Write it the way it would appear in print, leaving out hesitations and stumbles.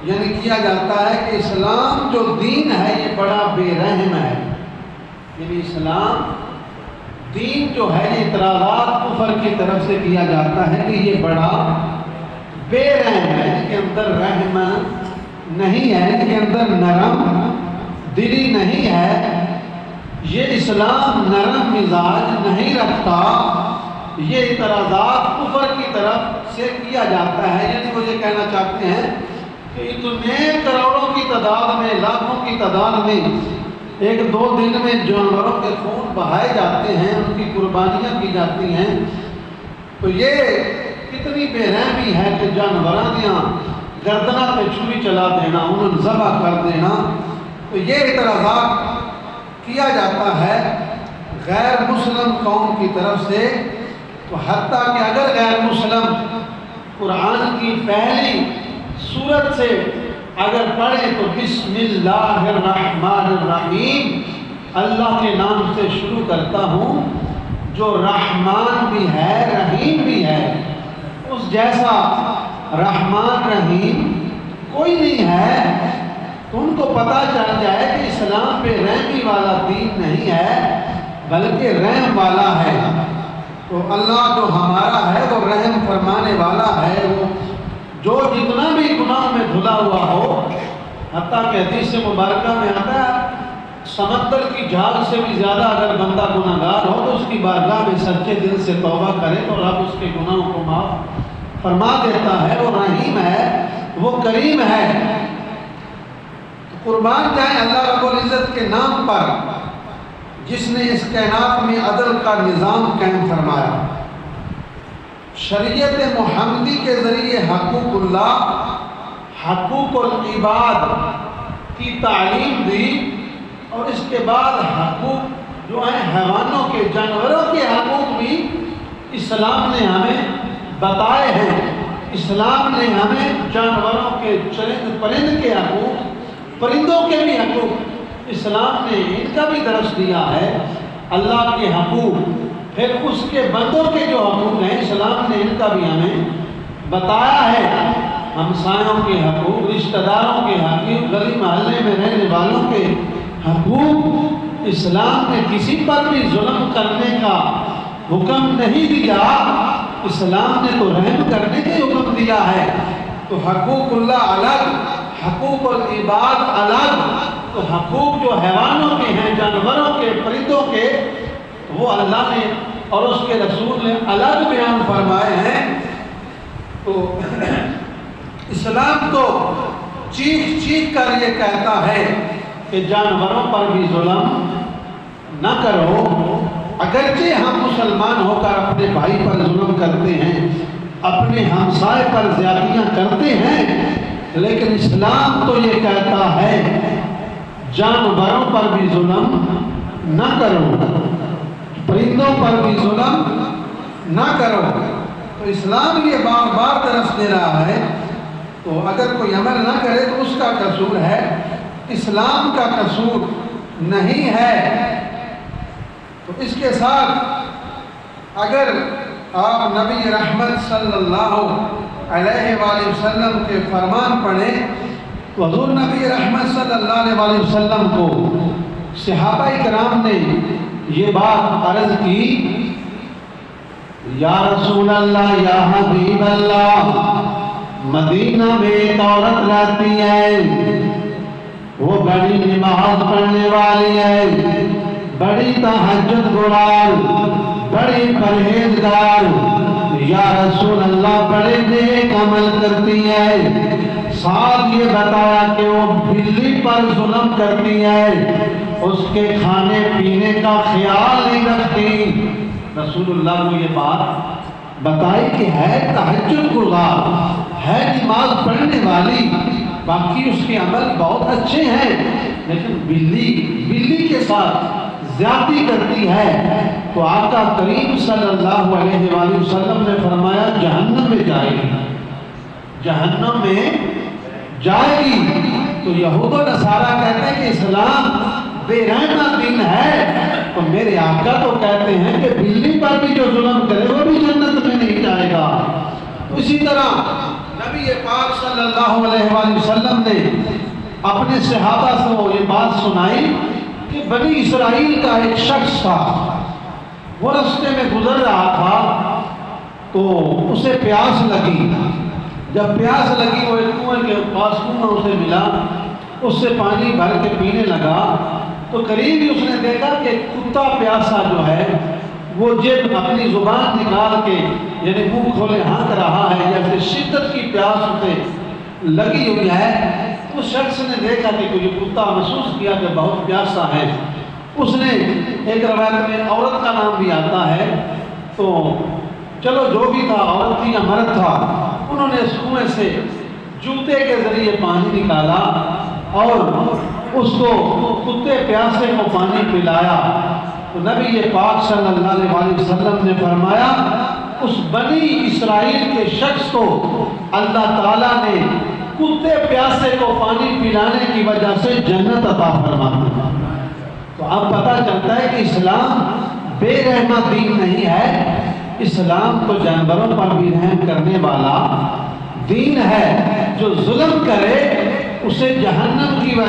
یعنی کیا جاتا ہے کہ اسلام جو دین ہے یہ بڑا بے رحم ہے. یعنی اسلام دین جو ہے یہ اعتراضات کفر کی طرف سے کیا جاتا ہے کہ یہ بڑا بے رحم ہے، اس کے اندر رحم نہیں ہے، اس کے اندر نرم دلی نہیں ہے، یہ اسلام نرم مزاج نہیں رکھتا. یہ اعتراضات کفر کی طرف سے کیا جاتا ہے. یعنی وہ یہ کہنا چاہتے ہیں کہ اتنے کروڑوں کی تعداد میں، لاکھوں کی تعداد میں ایک دو دن میں جانوروں کے خون بہائے جاتے ہیں، ان کی قربانیاں کی جاتی ہیں، تو یہ کتنی بے رحمی ہے کہ جانوراں گردنہ پہ چھری چلا دینا، انہیں ذبح کر دینا. تو یہ اعتراضات کیا جاتا ہے غیر مسلم قوم کی طرف سے. تو حتیٰ کہ اگر غیر مسلم قرآن کی پہلی سورت سے اگر پڑھیں تو بسم اللہ الرحمن الرحیم، اللہ کے نام سے شروع کرتا ہوں جو رحمان بھی ہے رحیم بھی ہے. اس جیسا رحمان رحیم کوئی نہیں ہے. تو ان کو پتہ چل جائے کہ اسلام پہ رحمی والا دین نہیں ہے بلکہ رحم والا ہے. تو اللہ جو ہمارا ہے وہ رحم فرمانے والا ہے. وہ جو جتنا بھی گناہ میں دھلا ہوا ہو، حتیٰ کہ حدیث مبارکہ میں آتا ہے سمندر کی جھاگ سے بھی زیادہ اگر بندہ گناہگار ہو تو اس کی بارگاہ میں سچے دل سے توبہ کرے تو رب اس کے گناہوں کو معاف فرما دیتا ہے. وہ رحیم ہے، وہ کریم ہے. قربان جائیں اللہ رب العزت کے نام پر جس نے اس کائنات میں عدل کا نظام قائم فرمایا، شریعت محمدی کے ذریعے حقوق اللہ، حقوق العباد کی تعلیم دی، اور اس کے بعد حقوق جو ہیں حیوانوں کے، جانوروں کے حقوق بھی اسلام نے ہمیں بتائے ہیں. اسلام نے ہمیں جانوروں کے، چرند پرند کے حقوق، پرندوں کے بھی حقوق اسلام نے ان کا بھی درس دیا ہے. اللہ کے حقوق، پھر اس کے بندوں کے جو حقوق ہیں اسلام نے ان کا بھی ہمیں بتایا ہے. ہمسایوں کے حقوق، رشتہ داروں کے حقوق، گلی محلے میں رہنے والوں کے حقوق. اسلام نے کسی پر بھی ظلم کرنے کا حکم نہیں دیا، اسلام نے تو رحم کرنے کا حکم دیا ہے. تو حقوق اللہ الگ، حقوق العباد الگ. تو حقوق جو حیوانوں کے ہیں، جانوروں کے، پرندوں کے، وہ اللہ نے اور اس کے رسول نے الگ بیان فرمائے ہیں. تو اسلام تو چیخ چیخ کر یہ کہتا ہے کہ جانوروں پر بھی ظلم نہ کرو. اگرچہ ہم مسلمان ہو کر اپنے بھائی پر ظلم کرتے ہیں، اپنے ہمسائے پر زیادتیاں کرتے ہیں، لیکن اسلام تو یہ کہتا ہے جانوروں پر بھی ظلم نہ کرو، پرندوں پر بھی ظلم نہ کرو. تو اسلام یہ بار بار درس دے رہا ہے. تو اگر کوئی عمل نہ کرے تو اس کا قصور ہے، اسلام کا قصور نہیں ہے. تو اس کے ساتھ اگر آپ نبی رحمت صلی اللہ علیہ وآلہ وسلم کے فرمان پڑھیں تو حضور نبی رحمت صلی اللہ علیہ وسلم کو صحابہ کرام نے یہ بات عرض کی، یا رسول اللہ، یا حبیب اللہ، مدینہ میں ایک عورت رہتی ہے، وہ بڑی نماز پڑھنے والی ہے، بڑی تہجد گزار، بڑی پرہیزگار، یا رسول اللہ بڑے نیک عمل کرتی ہے. ساتھ یہ بتایا کہ وہ بلی پر ظلم کرتی ہے، اس کے کھانے پینے کا خیال نہیں رکھتی. رسول اللہ کو یہ بات بتائی کہ ہے تہجد گزار، ہے نماز پڑھنے والی، باقی اس کے عمل بہت اچھے ہیں، لیکن بلی کے ساتھ زیادتی کرتی ہے. تو آقا کریم صلی اللہ علیہ وآلہ وسلم نے فرمایا جہنم میں جائے گی، جہنم میں جائے گی. تو یہود و نصارہ کہتے ہیں کہ اسلام بے رحمہ دین ہے، تو میرے آقا تو کہتے ہیں کہ بلی پر بھی جو ظلم کرے وہ بھی جنت میں نہیں جائے گا. اسی طرح نبی پاک صلی اللہ علیہ وآلہ وسلم نے اپنے صحابہ سے وہ یہ بات سنائی کہ بنی اسرائیل کا ایک شخص تھا، وہ رستے میں گزر رہا تھا تو اسے پیاس لگی۔ جب پیاس لگی وہ ایک کنویں کے پاس کنواں اسے ملا، اس سے پانی بھر کے پینے لگا تو قریب ہی اس نے دیکھا کہ کتا پیاسا جو ہے وہ جب اپنی زبان نکال کے یعنی منہ کھولے ہانک رہا ہے، جیسے شدت کی پیاس اسے لگی ہوئی ہے۔ اس شخص نے دیکھا کہ کوئی کتا محسوس کیا کہ بہت پیاسا ہے۔ اس نے ایک روایت میں عورت کا نام بھی آتا ہے، تو چلو جو بھی تھا، عورت تھی یا مرد تھا، انہوں نے اس کنویں سے جوتے کے ذریعے پانی نکالا اور اس کو کتے پیاسے کو پانی پلایا۔ تو نبی پاک صلی اللہ علیہ وسلم نے فرمایا اس بنی اسرائیل کے شخص کو اللہ تعالیٰ نے کتے پیاسے کو پانی پلانے کی وجہ سے جنت عطا فرما دی۔ تو اب پتہ چلتا ہے کہ اسلام بے رحمہ دین نہیں ہے، اسلام تو جانوروں پر بھی رحم کرنے والا دین ہے۔ جو ظلم کرے اسے جہنم کی وجہ